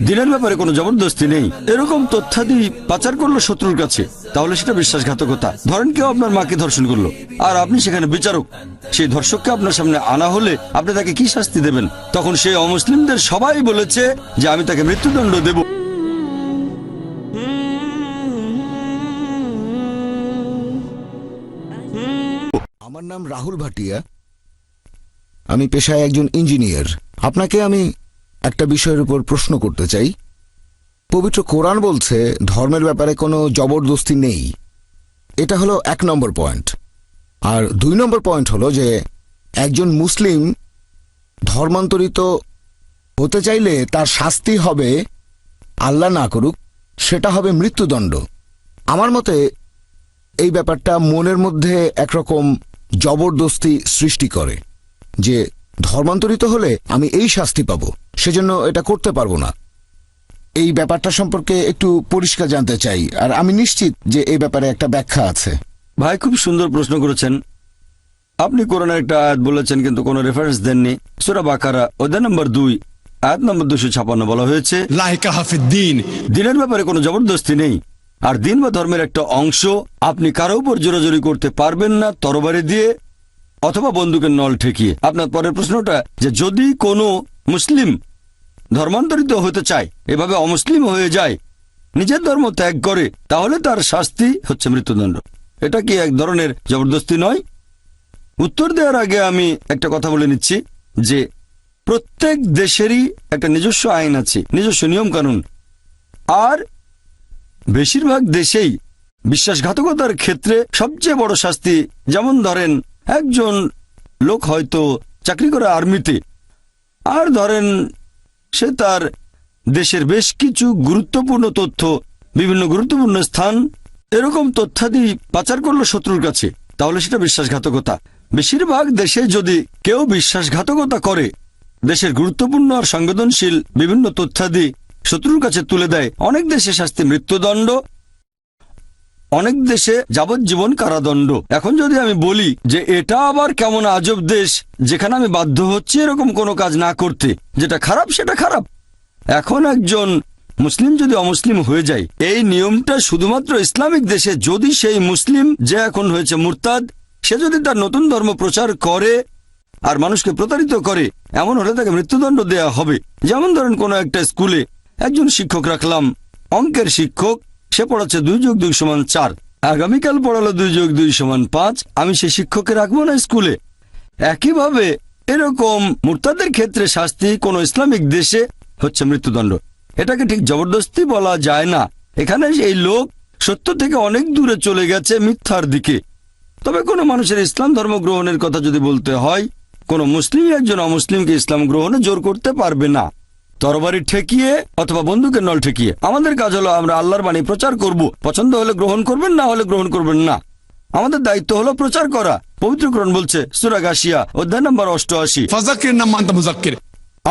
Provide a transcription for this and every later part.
দিনের ব্যাপারে কোনো জবরদস্তি নেই। এরকম তথ্যাদি পাচার করলো শত্রুর কাছে, তাহলে সেটা বিশ্বাসঘাতকতা। ধরেন কেউ আপনার মাকে ধর্ষণ করলো আর আপনি সেখানে বিচারক, সেই ধর্ষককে আপনার সামনে আনা হলে আপনি তাকে কি শাস্তি দেবেন? তখন সেই অমুসলিমদের সবাই বলেছে যে আমি তাকে মৃত্যুদণ্ড দেব। আমার নাম রাহুল ভাটিয়া, আমি পেশায় একজন ইঞ্জিনিয়ার। আপনাকে আমি একটা বিষয়ের উপর প্রশ্ন করতে চাই। পবিত্র কোরআন বলছে ধর্মের ব্যাপারে কোনো জবরদস্তি নেই, এটা হলো 1 নম্বর পয়েন্ট। আর 2 নম্বর পয়েন্ট হলো যে একজন মুসলিম ধর্মান্তরিত হতে চাইলে তার শাস্তি হবে, আল্লাহ না করুক, সেটা হবে মৃত্যুদণ্ড। আমার মতে এই ব্যাপারটা মনের মধ্যে একরকম জবরদস্তি সৃষ্টি করে যে ধর্মান্তরিত হলে আমি এই শাস্তি পাবো, সেজন্য এটা করতে পারবো না। এই ব্যাপারটা সম্পর্কে একটু পরিষ্কার জানতে চাই, আর আমি নিশ্চিত যে এই ব্যাপারে একটা ব্যাখ্যা আছে। ভাই, খুব সুন্দর প্রশ্ন করেছেন। আপনি কোরআনের একটা আয়াত বলেছেন কিন্তু কোনো রেফারেন্স দেননি। সূরা বাকারা অধ্যায় নম্বর 2 আয়াত নম্বর 256 বলা হয়েছে দিনের ব্যাপারে কোনো জবরদস্তি নেই, আর দিন বা ধর্মের একটা অংশ আপনি কারো উপর জোরাজোরি করতে পারবেন না তরবারি দিয়ে অথবা বন্দুকের নল ঠেকিয়ে। আপনার পরের প্রশ্নটা যে যদি কোনো মুসলিম ধর্মান্তরিত হতে চায়, এভাবে অমুসলিম হয়ে যায়, নিজের ধর্ম ত্যাগ করে, তাহলে তার শাস্তি হচ্ছে মৃত্যুদণ্ড। এটা কি এক ধরনের জবরদস্তি নয়? উত্তর দেওয়ার আগে আমি একটা কথা বলে নিচ্ছি যে প্রত্যেক দেশেরই একটা নিজস্ব আইন আছে, নিজস্ব নিয়ম কানুন। আর বেশিরভাগ দেশেই বিশ্বাসঘাতকতার ক্ষেত্রে সবচেয়ে বড় শাস্তি, যেমন ধরেন একজন লোক হয়তো চাকরি করে আর্মিতে, আর ধরেন সে তার দেশের বেশ কিছু গুরুত্বপূর্ণ তথ্য, বিভিন্ন গুরুত্বপূর্ণ স্থান, এরকম তথ্যাদি পাচার করলো শত্রুর কাছে, তাহলে সেটা বিশ্বাসঘাতকতা। বেশিরভাগ দেশে যদি কেউ বিশ্বাসঘাতকতা করে, দেশের গুরুত্বপূর্ণ আর সংবেদনশীল বিভিন্ন তথ্যাদি শত্রুর কাছে তুলে দেয়, অনেক দেশে শাস্তি মৃত্যুদণ্ড, অনেক দেশে যাবজ্জীবন কারাদণ্ড। এখন যদি আমি বলি যে এটা আবার কেমন আজব দেশ যেখানে আমি বাধ্য হচ্ছি এরকম কোনো কাজ না করতে, যেটা খারাপ সেটা খারাপ। এখন একজন মুসলিম যদি অমুসলিম হয়ে যায়, এই নিয়মটা শুধুমাত্র ইসলামিক দেশে। যদি সেই মুসলিম যে এখন হয়েছে মুরতাদ, সে যদি তার নতুন ধর্ম প্রচার করে আর মানুষকে প্রতারিত করে, এমন হলে তাকে মৃত্যুদণ্ড দেয়া হবে। যেমন ধরেন কোনো একটা স্কুলে একজন শিক্ষক রাখলাম, অঙ্কের শিক্ষক, সে পড়াচ্ছে 2 যোগ 2 সমান 4, আগামীকাল পড়ালো 2 যোগ 2 সমান 5, আমি সে শিক্ষককে রাখবো না স্কুলে। একইভাবে এরকম মুরতাদের ক্ষেত্রে শাস্তি কোনো ইসলামিক দেশে হচ্ছে মৃত্যুদণ্ড। এটাকে ঠিক জবরদস্তি বলা যায় না। এখানে এই লোক সত্য থেকে অনেক দূরে চলে গেছে মিথ্যার দিকে। তবে কোনো মানুষের ইসলাম ধর্ম গ্রহণের কথা যদি বলতে হয়, কোনো মুসলিম একজন অমুসলিমকে ইসলাম গ্রহণে জোর করতে পারবে না, তরবারি ঠেকিয়ে অথবা বন্দুকের নল ঠেকিয়ে। আমাদের কাজ হলো আমরা আল্লাহর বাণী প্রচার করব, পছন্দ হলে গ্রহণ করবেন, না হলে গ্রহণ করবেন না। আমাদের দায়িত্ব হলো প্রচার করা। পবিত্র কোরআন বলছে সূরা গাশিয়া অধ্যায় নম্বর 88,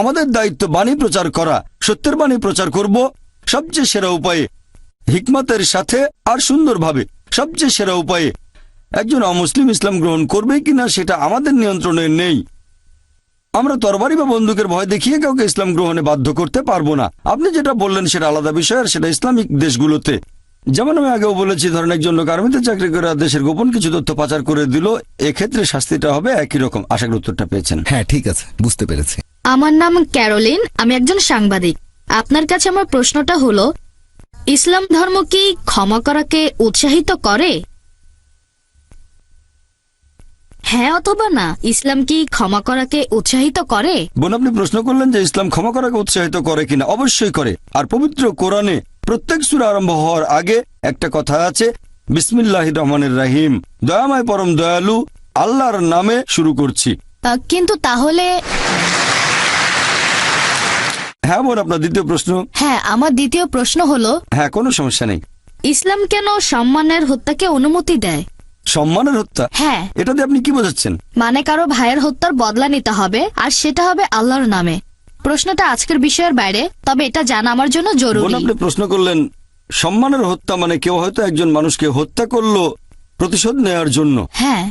আমাদের দায়িত্ব বাণী প্রচার করা, সত্যের বাণী প্রচার করব সবচেয়ে সেরা উপায়ে, হিকমতের সাথে আর সুন্দরভাবে। সবচেয়ে সেরা উপায়ে একজন অমুসলিম ইসলাম গ্রহণ করবে কিনা সেটা আমাদের নিয়ন্ত্রণে নেই। আমরা তরবারি বা বন্দুকের ভয় দেখিয়ে কাউকে ইসলাম গ্রহণে বাধ্য করতে পারবো না। আপনি যেটা বললেন সেটা আলাদা বিষয়, আর সেটা ইসলামিক দেশগুলোতে। যেমন আমি আগেও বলেছি, ধরেন একজন লোক আর্মিতে চাকরি করে দেশের গোপন কিছু তথ্য পাচার করে দিল, এক্ষেত্রে শাস্তিটা হবে একই রকম। আশা করি উত্তরটা পেয়েছেন। হ্যাঁ, ঠিক আছে, বুঝতে পেরেছি। আমার নাম ক্যারোলিন, আমি একজন সাংবাদিক। আপনার কাছে আমার প্রশ্নটা হলো, ইসলাম ধর্ম কি ক্ষমা করাকে উৎসাহিত করে? হ্যাঁ অথবা না, ইসলাম কি ক্ষমা করাকে উৎসাহিত করে? বোন, আপনি প্রশ্ন করলেন যে ইসলাম ক্ষমা করাকে উৎসাহিত করে কিনা। অবশ্যই করে। আর পবিত্র কোরআনে প্রত্যেক সূরা আরম্ভ হওয়ার আগে একটা কথা আছে, বিসমিল্লাহির রহমানির রহিম, দয়াময় পরম দয়ালু আল্লাহর নামে শুরু করছি। কিন্তু তাহলে হ্যাঁ বোন, আপনার দ্বিতীয় প্রশ্ন। হ্যাঁ, আমার দ্বিতীয় প্রশ্ন হলো, হ্যাঁ, কোনো সমস্যা নেই। ইসলাম কেন সম্মানের হত্যাকে অনুমতি দেয়? সম্মানের হত্যা? হ্যাঁ। এটাতে আপনি কি বোঝাচ্ছেন? মানে কারো ভাইয়ের হত্যার বদলা নিতে হবে, আর সেটা হবে আল্লাহর নামে। প্রশ্নটা আজকের বিষয়ের বাইরে, তবে এটা জানা আমার জন্য বোন, জরুরি। আপনি প্রশ্ন করলেন সম্মানের হত্যা মানে কেউ হয়তো একজন মানুষকে হত্যা করলো প্রতিশোধ নেওয়ার জন্য। হ্যাঁ,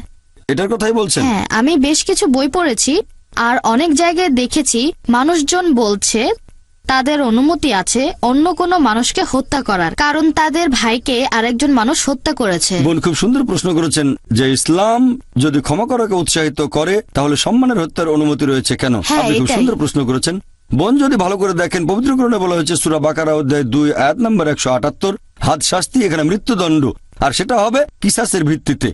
এটার কথাই বলছেন? হ্যাঁ, আমি বেশ কিছু বই পড়েছি আর অনেক জায়গায় দেখেছি মানুষজন বলছে তাদের অনুমতি আছে অন্য কোনো মানুষকে হত্যা করার, কারণ তাদের ভাইকে আরেকজন মানুষ হত্যা করেছে। বোন খুব সুন্দর প্রশ্ন করেছেন যে ইসলাম যদি ক্ষমা করাকে উৎসাহিত করে তাহলে সম্মানের হত্যার অনুমতি রয়েছে কেন। হ্যাঁ, আপনি খুব এটাই। সুন্দর প্রশ্ন করেছেন বোন। যদি ভালো করে দেখেন পবিত্র কোরআনে বলা হয়েছে সূরা বাকারা অধ্যায় 2 আয়াত নম্বর 178, হাদ শাস্তি, এখানে মৃত্যুদণ্ড, আর সেটা হবে কিসাসের ভিত্তিতে।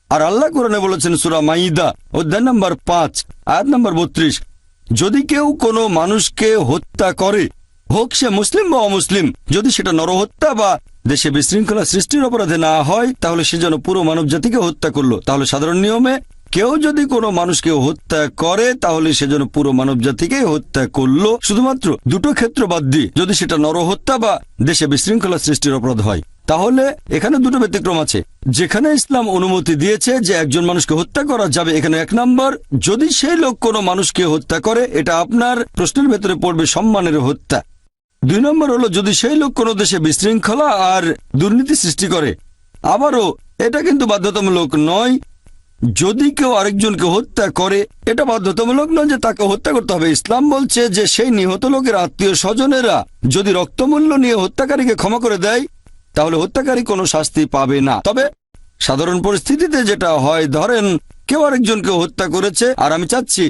আর আল্লাহ কোরআনে বলেছেন সূরা মাইদা অধ্যায় নম্বর 5 আয়াত নম্বর 32, যদি কেউ কোনো মানুষকে হত্যা করে, হোক সে মুসলিম বা অমুসলিম, যদি সেটা নরহত্যা বা দেশে বিশৃঙ্খলা সৃষ্টির অপরাধে না হয়, তাহলে সে যেন পুরো মানব জাতিকে হত্যা করলো। তাহলে সাধারণ নিয়মে কেউ যদি কোনো মানুষকে হত্যা করে তাহলে সে যেন পুরো মানব জাতিকে হত্যা করলো, শুধুমাত্র দুটো ক্ষেত্র বাদ দিয়ে, যদি সেটা নরহত্যা বা দেশে বিশৃঙ্খলা সৃষ্টির অপরাধ হয়। তাহলে এখানে দুটো ব্যতিক্রম আছে। যেখানে ইসলাম অনুমতি দিয়েছে যে একজন মানুষকে হত্যা করা যাবে, এখানে 1 নম্বর, যদি সেই লোক কোনো মানুষকে হত্যা করে, এটা আপনার প্রশ্নের ভেতরে পড়বে সম্মানের হত্যা। 2 নম্বর হলো যদি সেই লোক কোনো দেশে বিশৃঙ্খলা আর দুর্নীতি সৃষ্টি করে। আবারও এটা কিন্তু বাধ্যতামূলক নয়। যদি কেউ আরেকজনকে হত্যা করে, এটা বাধ্যতামূলক নয় যে তাকে হত্যা করতে হবে। ইসলাম বলছে যে সেই নিহত লোকের আত্মীয় স্বজনেরা যদি রক্তমূল্য নিয়ে হত্যাকারীকে ক্ষমা করে দেয় তাহলে হত্যাকারী কোনো শাস্তি পাবে না। তবে সাধারণ পরিস্থিতিতে যেটা হয়, ধরেন কেউ আরেকজনকে হত্যা করেছে আর আমি চাচ্ছি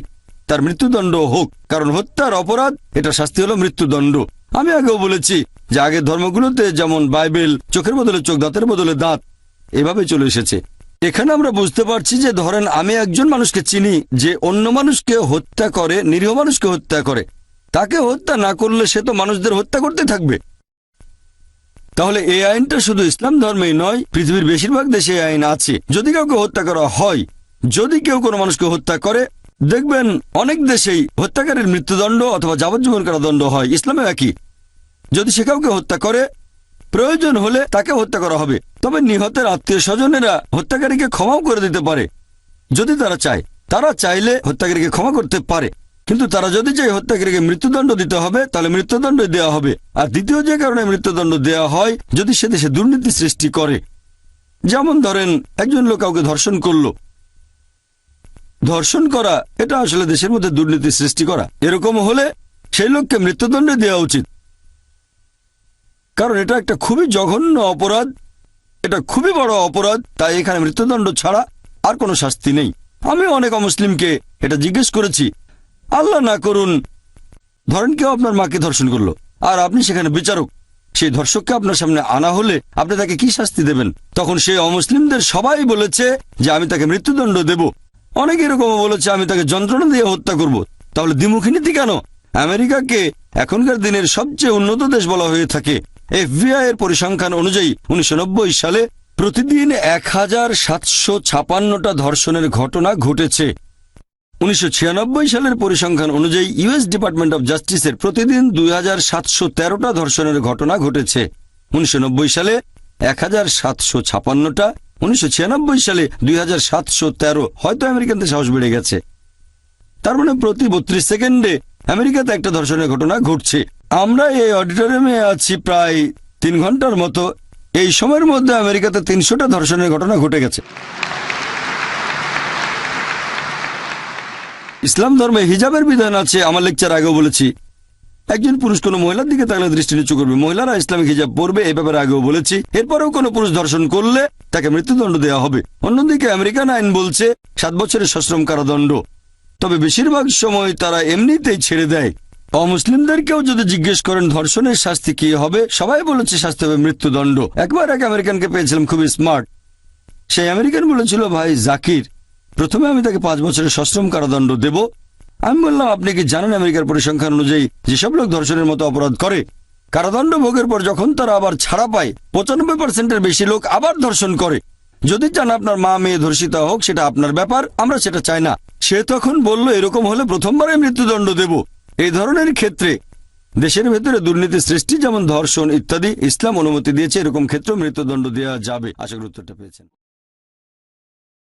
তার মৃত্যুদণ্ড হোক, কারণ হত্যার অপরাধ, এটা শাস্তি হলো মৃত্যুদণ্ড। আমি আগেও বলেছি যে আগের ধর্মগুলোতে যেমন বাইবেল চোখের বদলে চোখ, দাঁতের বদলে দাঁত, এভাবে চলে এসেছে। এখানে আমরা বুঝতে পারছি যে ধরেন আমি একজন মানুষকে চিনি যে অন্য মানুষকে হত্যা করে, নিরীহ মানুষকে হত্যা করে, তাকে হত্যা না করলে সে তো মানুষদের হত্যা করতে থাকবে। তাহলে এই আইনটা শুধু ইসলাম ধর্মেই নয়, পৃথিবীর বেশিরভাগ দেশে এই আইন আছে। যদি কাউকে হত্যা করা হয়, যদি কেউ কোনো মানুষকে হত্যা করে, দেখবেন অনেক দেশেই হত্যাকারীর মৃত্যুদণ্ড অথবা যাবজ্জীবন কারাদণ্ড হয়। ইসলামে একই, যদি সে কাউকে হত্যা করে, প্রয়োজন হলে তাকে হত্যা করা হবে। তবে নিহতের আত্মীয় স্বজনেরা হত্যাকারীকে ক্ষমাও করে দিতে পারে যদি তারা চায়। তারা চাইলে হত্যাকারীকে ক্ষমা করতে পারে, কিন্তু তারা যদি চায় হত্যাকারীকে মৃত্যুদণ্ড দিতে হবে তাহলে মৃত্যুদণ্ড দেওয়া হবে। আর দ্বিতীয় যে কারণে মৃত্যুদণ্ড দেওয়া হয়, যদি সে দেশে দুর্নীতি সৃষ্টি করে। যেমন ধরেন একজন লোক কাউকে ধর্ষণ করলো, ধর্ষণ করা এটা আসলে দেশের মধ্যে দুর্নীতি সৃষ্টি করা। এরকম হলে সেই লোককে মৃত্যুদণ্ড দেওয়া উচিত, কারণ এটা একটা খুবই জঘন্য অপরাধ, এটা খুবই বড় অপরাধ। তাই এখানে মৃত্যুদণ্ড ছাড়া আর কোনো শাস্তি নেই। আমি অনেক অমুসলিমকে এটা জিজ্ঞেস করেছি, আল্লাহ না করুন ধরেন কেউ আপনার মাকে ধর্ষণ করলো আর আপনি সেখানে বিচারক, সেই ধর্ষককে আপনার সামনে আনা হলে আপনি তাকে কি শাস্তি দেবেন? তখন সেই অমুসলিমদের সবাই বলেছে যে আমি তাকে মৃত্যুদণ্ড দেব। অনেকে এরকমও বলেছে আমি তাকে যন্ত্রণা দিয়ে হত্যা করব। তাহলে দ্বিমুখী নীতি কেন? আমেরিকাকে এখনকার দিনের সবচেয়ে উন্নত দেশ বলা হয়ে থাকে। FBI এর পরিসংখ্যান অনুযায়ী 1990 সালে প্রতিদিন 1756টা ধর্ষণের ঘটনা ঘটেছে। 1996 সালের পরিসংখ্যান অনুযায়ী US ডিপার্টমেন্ট অব জাস্টিসের প্রতিদিন 2713টা ধর্ষণের ঘটনা ঘটেছে। 1990 সালে 1756টা, 1996 সালে 2713। হয়তো আমেরিকানদের সাহস বেড়ে গেছে। তার মানে প্রতি 32 সেকেন্ডে আমেরিকাতে একটা ধর্ষণের ঘটনা ঘটছে। আমরা এই অডিটোরিয়ামে আছি প্রায় 3 ঘন্টার মতো। এই সময়ের মধ্যে আমেরিকাতে 300টা ধর্ষণের ঘটনা ঘটে গেছে। ইসলাম ধর্মে হিজাবের বিধান আছে, আমার লেকচার আগেও বলেছি। একজন পুরুষ কোনো মহিলার দিকে তাকালে দৃষ্টি নিচু করবে, মহিলারা ইসলামিক হিজাব পরবে, এই ব্যাপারে আগেও বলেছি। এরপরেও কোনো পুরুষ ধর্ষণ করলে তাকে মৃত্যুদণ্ড দেওয়া হবে। অন্যদিকে আমেরিকান আইন বলছে 7 বছরের সশ্রম কারাদণ্ড। তবে বেশিরভাগ সময় তারা এমনিতেই ছেড়ে দেয়। অমুসলিমদেরকেও যদি জিজ্ঞেস করেন ধর্ষণের শাস্তি কি হবে, সবাই বলেছে শাস্তি হবে মৃত্যুদণ্ড। একবার এক আমেরিকানকে পেয়েছিলাম, খুবই স্মার্ট। সেই আমেরিকান বলেছিল, ভাই জাকির, প্রথমে আমি তাকে 5 বছরের সশ্রম কারাদণ্ড দেব। আমি বললাম, আপনি কি জানেন আমেরিকার পরিসংখ্যান অনুযায়ী যেসব লোক ধর্ষণের মতো অপরাধ করে, কারাদণ্ড ভোগের পর যখন তারা আবার ছাড়া পায় 95%-এর বেশি লোক আবার ধর্ষণ করে। যদি চান আপনার মা মেয়ে ধর্ষিতা হোক, সেটা আপনার ব্যাপার, আমরা সেটা চাই না। সে তখন বলল, এরকম হলে প্রথমবারে মৃত্যুদণ্ড দেব। এই ধরনের ক্ষেত্রে দেশের ভেতরে দুর্নীতি সৃষ্টি, যেমন ধর্ষণ ইত্যাদি, ইসলাম অনুমতি দিয়েছে। এরকম ক্ষেত্রে মৃত্যুদণ্ড দেওয়া যাবে। আশা করি উত্তরটা পেয়েছেন।